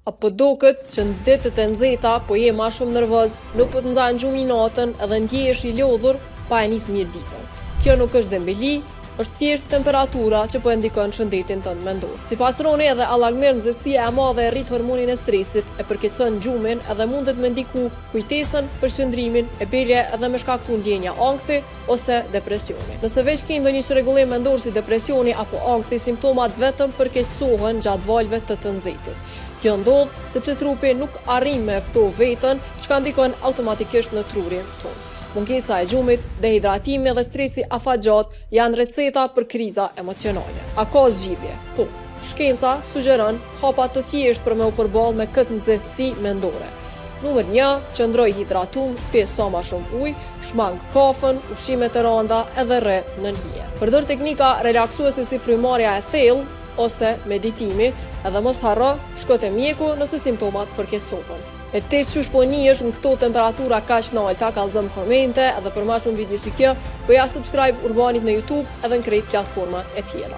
Apo doket që në ditët e nxehta po je ma shumë nervoz, nuk po të nxan gjumi natën edhe ndjehesh i lodhur pa e nisë mirë ditën. Kjo nuk është dembeli, është thjesht temperatura që po e ndikon shëndetin tënd mendor. Sipas Roni, edhe allagmer nxehtësia e madhe e rrit hormonin e stresit, e përkeqëson gjumin edhe mundet me ndiku kujtesën për qëndrimin, e bile edhe me shkaktu ndjenja ankthi ose depresioni. Nëse veç ke ndonjë çrregullim mendor si depresioni apo ankthi, simptomat vetëm përkeqësohen gjatë valëve të nxehtit. Kjo ndodh sepse trupi nuk arrin me ftohtë veten, çka ndikon automatikisht në trurin tonë. Mungesa e gjumit, dehidratimi dhe stresi afatgjat janë receta për kriza emocionale. A ka zgjidhje? Po. Shkenca sugjeron hapa të thjesht për me u përballë me këtë nxehtësi mendore. Numër 1, qëndroj hidratum, pi sa ma shumë ujë, shmang kafën, ushqime të randa edhe rre në hije. Përdor teknika relaksuese si frymarrja e thellë ose meditimi, edhe mos harro, shko te mjeku nëse simptomat përkeqësohen. E te qysh po njihesh në këto temperatura kaq nalta, kallëzom komente edhe për ma shumë video si kjo, bëja subscribe Urbanit në YouTube edhe në krejt platformat e tjera.